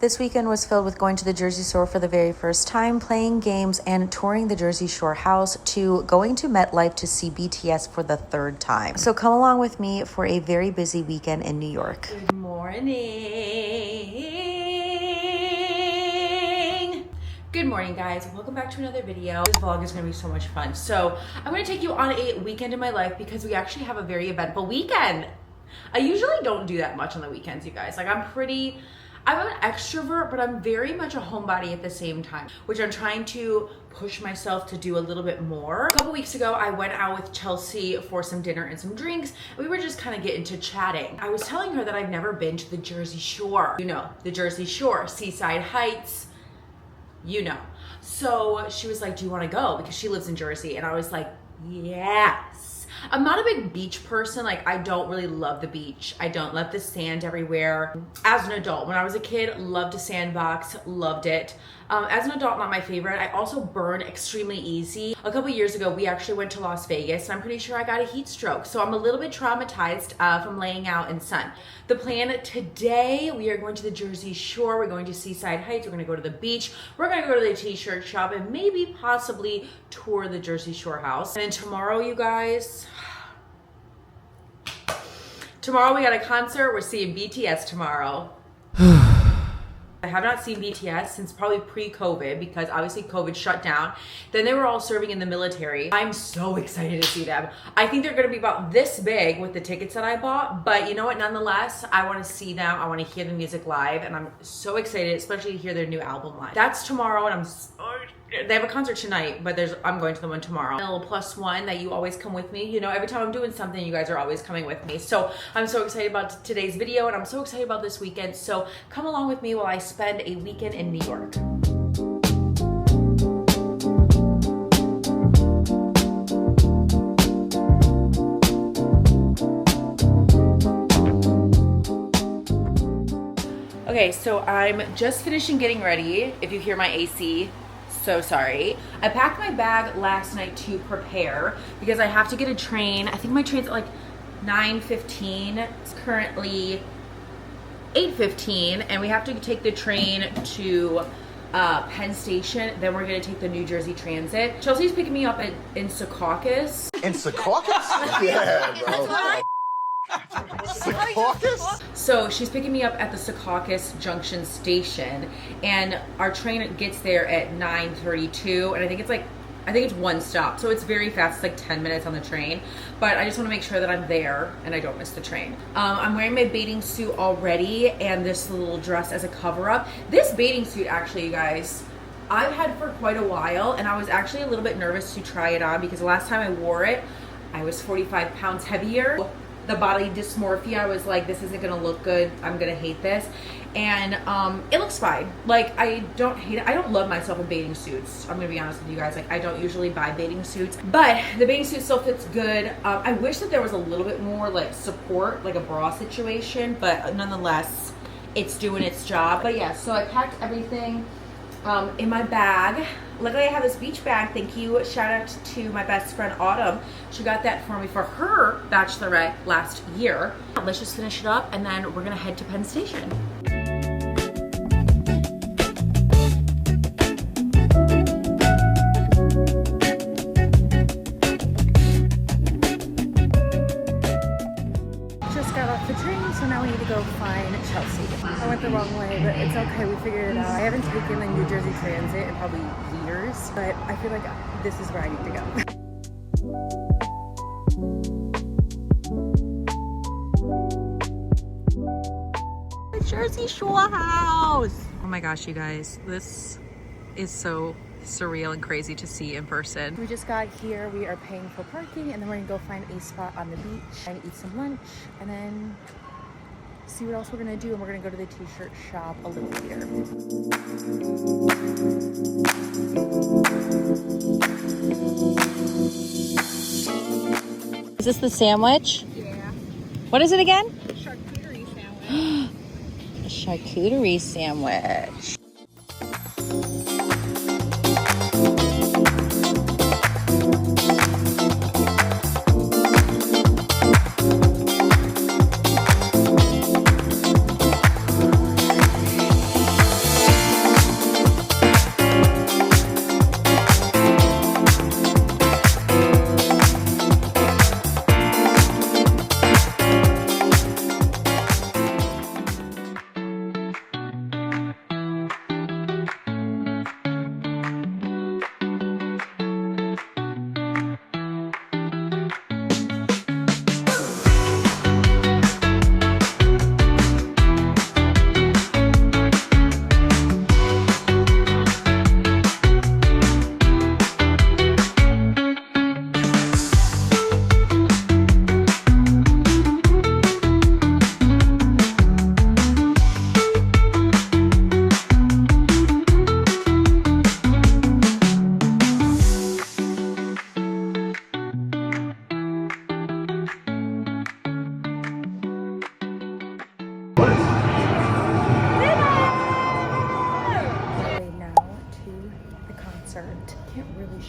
This weekend was filled with going to the Jersey Shore for the very first time, playing games, and touring the Jersey Shore house, to going to MetLife to see BTS for the third time. So come along with me for a very busy weekend in New York. Good morning. Good morning, guys. Welcome back to another video. This vlog is gonna be so much fun. So I'm gonna take you on a weekend in my life because we actually have a very eventful weekend. I usually don't do that much on the weekends, you guys. Like I'm an extrovert, but I'm very much a homebody at the same time, which I'm trying to push myself to do a little bit more. A couple weeks ago, I went out with Chelsea for some dinner and some drinks. We were just kind of getting to chatting. I was telling her that I've never been to the Jersey Shore. You know, the Jersey Shore, Seaside Heights, you know. So she was like, do you want to go? Because she lives in Jersey. And I was like, yes. I'm not a big beach person. Like, I don't really love the beach. I don't love the sand everywhere. As an adult, when I was a kid, loved to sandbox, loved it. As an adult, not my favorite. I also burn extremely easy. A couple years ago, we actually went to Las Vegas, and I'm pretty sure I got a heat stroke. So I'm a little bit traumatized from laying out in sun. The plan today, we are going to the Jersey Shore. We're going to Seaside Heights. We're gonna go to the beach. We're gonna go to the t-shirt shop and maybe possibly tour the Jersey Shore house. And then tomorrow, you guys, tomorrow we got a concert. We're seeing BTS tomorrow. I have not seen BTS since probably pre-COVID because obviously COVID shut down. Then they were all serving in the military. I'm so excited to see them. I think they're gonna be about this big with the tickets that I bought, but you know what, nonetheless, I wanna see them. I wanna hear the music live, and I'm so excited, especially to hear their new album live. That's tomorrow, and they have a concert tonight, but I'm going to the one tomorrow. A little plus one that you always come with me. You know, every time I'm doing something, you guys are always coming with me. So I'm so excited about today's video, and I'm so excited about this weekend. So come along with me while I spend a weekend in New York. Okay, so I'm just finishing getting ready. If you hear my AC, so sorry. I packed my bag last night to prepare because I have to get a train. I think my train's at like 9:15. It's currently 8:15, and we have to take the train to Penn Station. Then we're gonna take the New Jersey Transit. Chelsea's picking me up in Secaucus. In Secaucus? Yeah, bro. Secaucus? So she's picking me up at the Secaucus Junction station, and our train gets there at 9:32, and I think it's one stop, so it's very fast. It's like 10 minutes on the train, but I just want to make sure that I'm there and I don't miss the train. I'm wearing my bathing suit already and this little dress as a cover-up. This bathing suit, actually, you guys, I've had for quite a while, and I was actually a little bit nervous to try it on because the last time I wore it, I was 45 pounds heavier. The body dysmorphia, I was like, this isn't gonna look good, I'm gonna hate this. And it looks fine. Like, I don't hate it. I don't love myself in bathing suits. I'm gonna be honest with you guys. Like, I don't usually buy bathing suits, but the bathing suit still fits good. I wish that there was a little bit more like support, like a bra situation, but nonetheless, it's doing its job. But yeah, so I packed everything in my bag. Luckily, I have this beach bag. Thank you. Shout out to my best friend, Autumn. She got that for me for her bachelorette last year. Let's just finish it up, and then we're gonna head to Penn Station. Just got off the train, so now we need to go find Chelsea. I went the wrong way, but it's okay, we figured it out. I haven't taken the New Jersey Transit in probably years, but I feel like this is where I need to go. The Jersey Shore house! Oh my gosh, you guys, this is so surreal and crazy to see in person. We just got here, we are paying for parking, and then we're gonna go find a spot on the beach and eat some lunch, and then see what else we're gonna do, and we're gonna go to the t-shirt shop a little later. Is this the sandwich? Yeah. What is it again? Charcuterie sandwich. A charcuterie sandwich.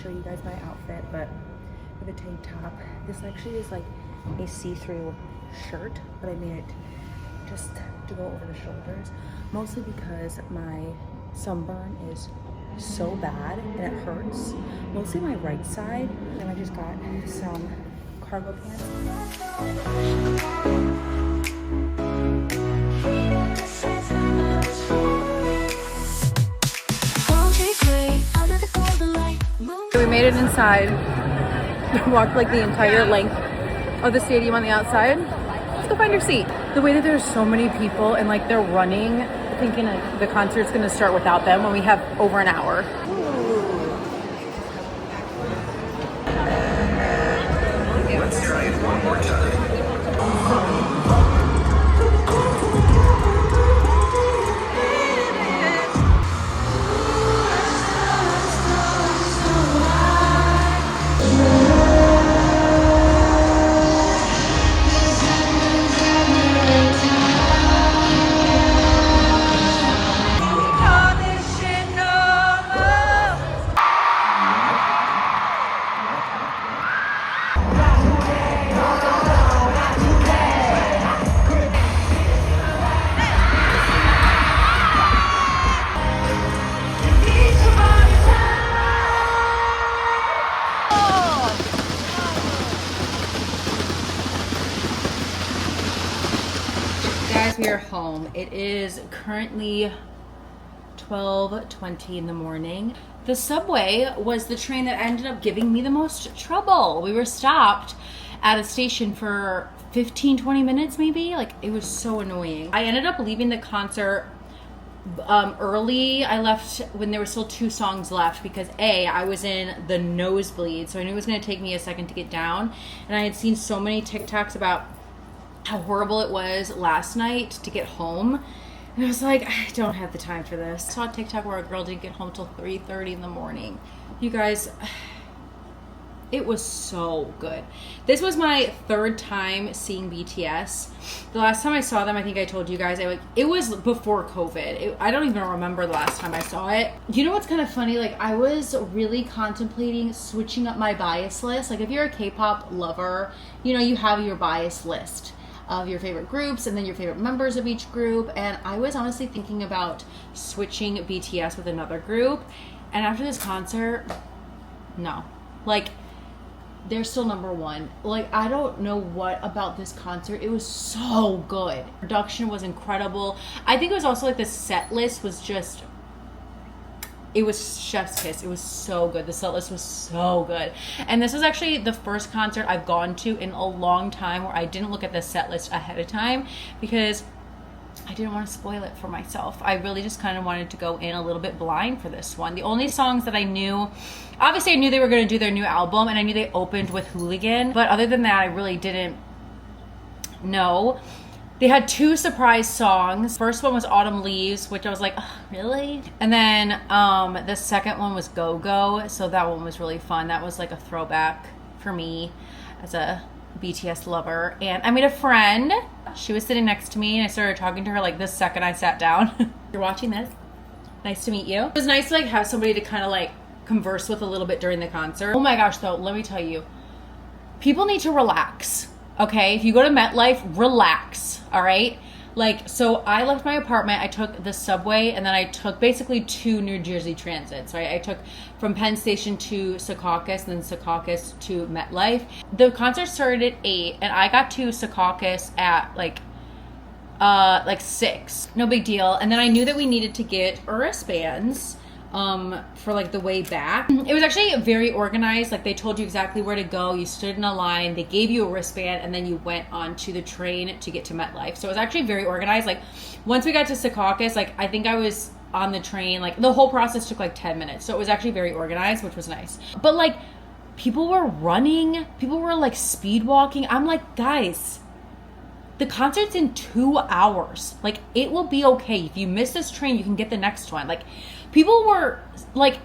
show you guys my outfit, but with a tank top. This actually is like a see-through shirt, but I made it just to go over the shoulders, mostly because my sunburn is so bad and it hurts, mostly my right side. And I just got some cargo pants. We made it inside. We walked like the entire length of the stadium on the outside. Let's go find your seat. The way that there's so many people and like they're running, thinking like the concert's gonna start without them when we have over an hour. Let's try it one more time. Guys, we are home. It is currently 12:20 in the morning. The subway was the train that ended up giving me the most trouble. We were stopped at a station for 15-20 minutes maybe. Like, it was so annoying. I ended up leaving the concert early. I left when there were still 2 songs left because I was in the nosebleed, so I knew it was going to take me a second to get down. And I had seen so many TikToks about how horrible it was last night to get home. And I was like, I don't have the time for this. I saw a TikTok where a girl didn't get home till 3:30 in the morning. You guys, it was so good. This was my 3rd time seeing BTS. The last time I saw them, I think I told you guys, it was before COVID. I don't even remember the last time I saw it. You know what's kind of funny? Like, I was really contemplating switching up my bias list. Like, if you're a K-pop lover, you know, you have your bias list of your favorite groups and then your favorite members of each group. And I was honestly thinking about switching BTS with another group. And after this concert, no. Like, they're still #1. Like, I don't know what about this concert. It was so good. Production was incredible. I think it was also like the set list was just, it was chef's kiss. It was so good. The set list was so good. And this was actually the first concert I've gone to in a long time where I didn't look at the set list ahead of time because I didn't want to spoil it for myself. I really just kind of wanted to go in a little bit blind for this one. The only songs that I knew, obviously I knew they were going to do their new album and I knew they opened with Hooligan. But other than that, I really didn't know. They had 2 surprise songs. First one was Autumn Leaves, which I was like, oh, really? And then the second one was Go Go. So that one was really fun. That was like a throwback for me as a BTS lover. And I made a friend. She was sitting next to me and I started talking to her like the second I sat down. You're watching this? Nice to meet you. It was nice to like have somebody to kind of like converse with a little bit during the concert. Oh my gosh, though, let me tell you, people need to relax. Okay, if you go to MetLife, relax, all right? Like, so I left my apartment, I took the subway, and then I took basically 2 New Jersey transits, right? I took from Penn Station to Secaucus, and then Secaucus to MetLife. The concert started at 8, and I got to Secaucus at like 6. No big deal. And then I knew that we needed to get wristbands for like the way back. It was actually very organized. Like, they told you exactly where to go. You stood in a line, they gave you a wristband, and then you went onto the train to get to MetLife. So it was actually very organized. Like, once we got to Secaucus, like, I think I was on the train, like, the whole process took like 10 minutes. So it was actually very organized, which was nice. But like, people were running, people were like speed walking. I'm like, guys, the concert's in 2 hours. Like, it will be okay. If you miss this train, you can get the next one. Like, people were like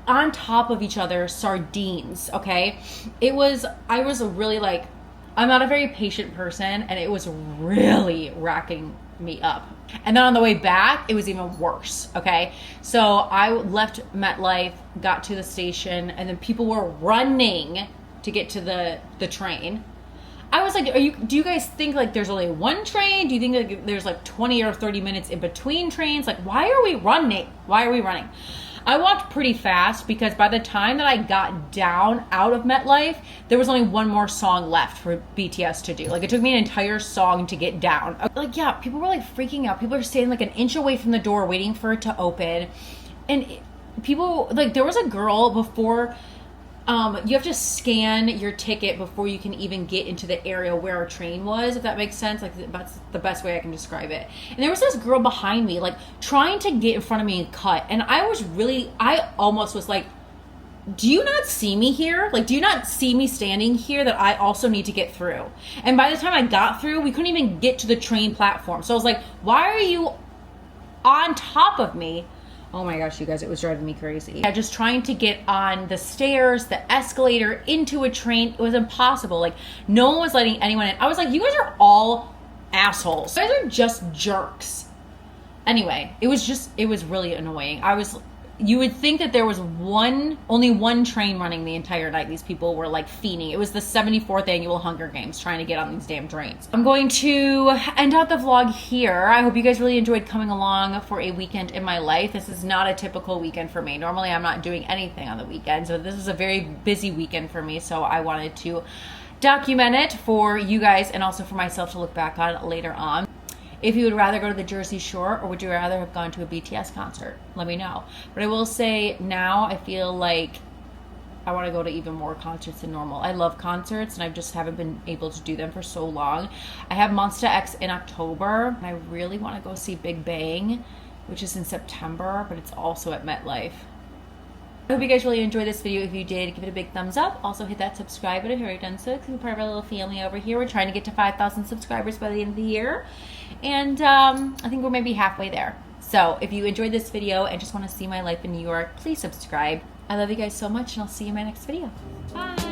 on top of each other, sardines, okay? I was really like, I'm not a very patient person, and it was really racking me up. And then on the way back, it was even worse, okay? So I left MetLife, got to the station, and then people were running to get to the train. I was like, do you guys think like there's only one train? Do you think like there's like 20 or 30 minutes in between trains? Like, why are we running? Why are we running? I walked pretty fast because by the time that I got down out of MetLife, there was only one more song left for BTS to do. Like, it took me an entire song to get down. Like, yeah, people were like freaking out. People were standing like an inch away from the door waiting for it to open. And people, like, there was a girl before, you have to scan your ticket before you can even get into the area where our train was, if that makes sense. Like, that's the best way I can describe it. And there was this girl behind me, like, trying to get in front of me and cut. And I almost was like, do you not see me here? Like, do you not see me standing here that I also need to get through? And by the time I got through, we couldn't even get to the train platform. So I was like, why are you on top of me? Oh my gosh, you guys, it was driving me crazy. Yeah, just trying to get on the stairs, the escalator, into a train, it was impossible. Like, no one was letting anyone in. I was like, you guys are all assholes. You guys are just jerks. Anyway, it was really annoying. You would think that there was only one train running the entire night. These people were like fiending. It was the 74th annual Hunger Games trying to get on these damn trains. I'm going to end out the vlog here. I hope you guys really enjoyed coming along for a weekend in my life. This is not a typical weekend for me. Normally I'm not doing anything on the weekends, but this is a very busy weekend for me. So I wanted to document it for you guys and also for myself to look back on later on. If you would rather go to the Jersey Shore or would you rather have gone to a BTS concert? Let me know. But I will say now I feel like I want to go to even more concerts than normal. I love concerts and I just haven't been able to do them for so long. I have Monsta X in October and I really want to go see Big Bang, which is in September, but it's also at MetLife. I hope you guys really enjoyed this video. If you did, give it a big thumbs up. Also hit that subscribe button if you've already done so, because we're part of our little family over here. We're trying to get to 5,000 subscribers by the end of the year. And I think we're maybe halfway there. So if you enjoyed this video and just want to see my life in New York, please subscribe. I love you guys so much and I'll see you in my next video. Bye.